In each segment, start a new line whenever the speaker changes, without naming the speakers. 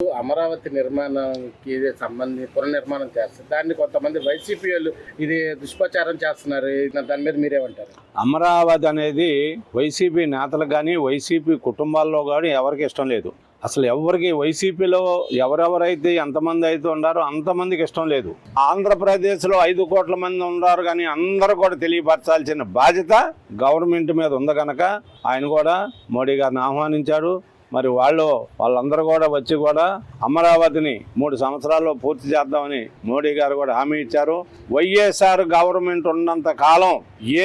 అమరావతి నిర్మాణానికి పునర్నిర్మాణం చేస్తారు. దాన్ని కొంతమంది వైసీపీ వాళ్ళు ఇది దుష్ప్రచారం చేస్తున్నారు. దాని మీద మీరేమంటారు?
అమరావతి అనేది వైసీపీ నేతలకు కానీ వైసీపీ కుటుంబాల్లో కానీ ఎవరికి ఇష్టం లేదు. అసలు ఎవరికి వైసీపీలో ఎవరెవరైతే ఎంతమంది అయితే ఉన్నారో అంతమందికి ఇష్టం లేదు. ఆంధ్రప్రదేశ్లో 5 కోట్ల మంది ఉన్నారు, కానీ అందరూ కూడా తెలియపరచాల్సిన బాధ్యత గవర్నమెంట్ మీద ఉంది కనుక ఆయన కూడా మోడీ గారిని ఆహ్వానించాడు. మరి వాళ్ళందరూ కూడా వచ్చి కూడా అమరావతిని 3 సంవత్సరాల్లో పూర్తి చేద్దామని మోడీ గారు కూడా హామీ ఇచ్చారు. వైఎస్ఆర్ గవర్నమెంట్ ఉన్నంత కాలం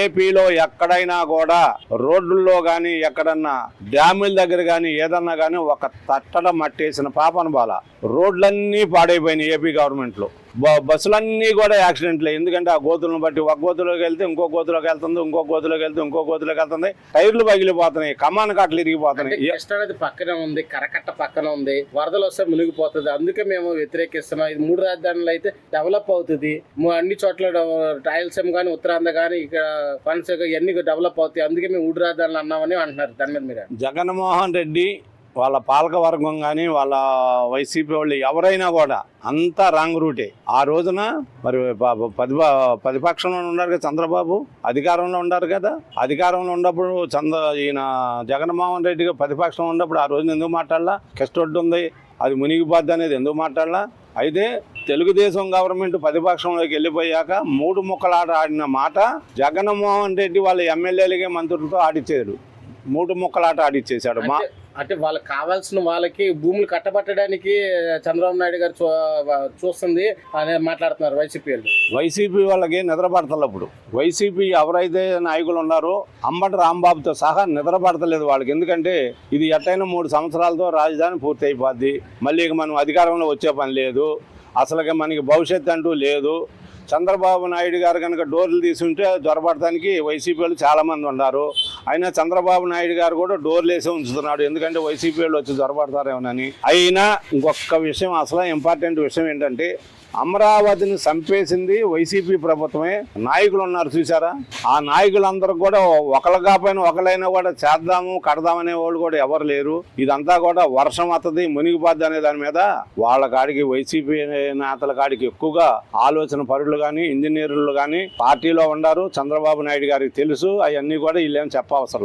ఏపీలో ఎక్కడైనా కూడా రోడ్లలో కానీ ఎక్కడన్నా డ్యాముల దగ్గర కానీ ఏదన్నా కానీ ఒక తట్టడ మట్టేసిన పాపన బాల. రోడ్లన్నీ పాడైపోయినాయి ఏపీ గవర్నమెంట్లో. బస్సులన్నీ కూడా యాక్సిడెంట్లే. ఎందుకంటే ఆ గోతులను బట్టి ఒక గోతులోకి వెళ్తే ఇంకో గోతులోకి వెళ్తుంది, ఇంకో గోతులోకి వెళ్తే ఇంకో గోతులోకి వెళ్తుంది. టైర్లు పగిలిపోతున్నాయి, కమాన్ కట్టలు ఇరిగిపోతున్నాయి.
కృష్ణానది పక్కన ఉంది, కరకట్ట పక్కన ఉంది, వరదలు వస్తే మునిగిపోతుంది. అందుకే మేము వ్యతిరేకిస్తున్నాం. ఇది 3 రాజధానులు అయితే డెవలప్ అవుతుంది. అన్ని చోట్ల రాయలసీమ కానీ ఉత్తరాంధ్ర కానీ ఇక్కడ ఫండ్స్ ఇవన్నీ డెవలప్ అవుతాయి. అందుకే మేము 3 రాజధానులు అన్నామని అంటున్నారు. దాని మీద మీరు?
జగన్మోహన్ రెడ్డి వాళ్ళ పాలకవర్గం కానీ వాళ్ళ వైసీపీ వాళ్ళు ఎవరైనా కూడా అంతా రాంగ్ రూటే. ఆ రోజున మరి ప్రతిపక్షంలో ఉన్నారు కదా చంద్రబాబు, అధికారంలో ఉన్నారు కదా. అధికారంలో ఉన్నప్పుడు ఈయన జగన్మోహన్ రెడ్డిగా ప్రతిపక్షంలో ఉన్నప్పుడు ఆ రోజున ఎందుకు మాట్లాడాలా? కెస్టొడ్డు ఉంది, అది మునిగిపోద్ది అనేది ఎందుకు మాట్లాడాలా? అయితే తెలుగుదేశం గవర్నమెంట్ ప్రతిపక్షంలోకి వెళ్ళిపోయాక 3 ముక్కలాట ఆడిన మాట జగన్మోహన్ రెడ్డి వాళ్ళ ఎమ్మెల్యేలకే మంత్రులతో ఆడిచ్చాడు. 3 ముక్కలాట ఆడిచ్చేశాడు.
అంటే వాళ్ళకి కావాల్సిన వాళ్ళకి భూములు కట్టబట్టడానికి చంద్రబాబు నాయుడు గారు చూస్తుంది అని మాట్లాడుతున్నారు
వైసీపీ వాళ్ళకి నిద్రపడతలేదు. ఇప్పుడు వైసీపీ ఎవరైతే నాయకులు ఉన్నారో అంబటి రాంబాబుతో సహా నిద్రపడతలేదు వాళ్ళకి. ఎందుకంటే ఇది ఎట్టయినా 3 సంవత్సరాలతో రాజధాని పూర్తి అయిపోద్ది. మళ్ళీ మనం అధికారంలో వచ్చే పని లేదు, అసలుగా మనకి భవిష్యత్తు అంటూ లేదు. చంద్రబాబు నాయుడు గారు కనుక డోర్లు తీసుంటే దొరపడటానికి వైసీపీ వాళ్ళు చాలామంది ఉన్నారు. అయినా చంద్రబాబు నాయుడు గారు కూడా డోర్లు వేసి ఉంచుతున్నాడు, ఎందుకంటే వైసీపీ వాళ్ళు వచ్చి దొరపడతారేమోనని. అయినా ఇంకొక విషయం, అసలు ఇంపార్టెంట్ విషయం ఏంటంటే అమరావతిని చంపేసింది వైసీపీ ప్రభుత్వమే. నాయకులు ఉన్నారు చూసారా, ఆ నాయకులందరూ కూడా ఒకళ్ళు కాకపోయినా ఒకళ్ళైనా కూడా చేద్దాము కడదామనే వాళ్ళు కూడా ఎవరు లేరు. ఇదంతా కూడా వర్షం వస్తుంది మునిగిపోద్ది అనే దాని మీద వాళ్ళ కాడికి వైసీపీ నేతల కాడికి ఎక్కువగా ఆలోచన పరులు కానీ ఇంజనీర్లు కానీ పార్టీలో ఉన్నారు. చంద్రబాబు నాయుడు గారికి తెలుసు అవన్నీ కూడా వీళ్ళేం చెప్పవసరం.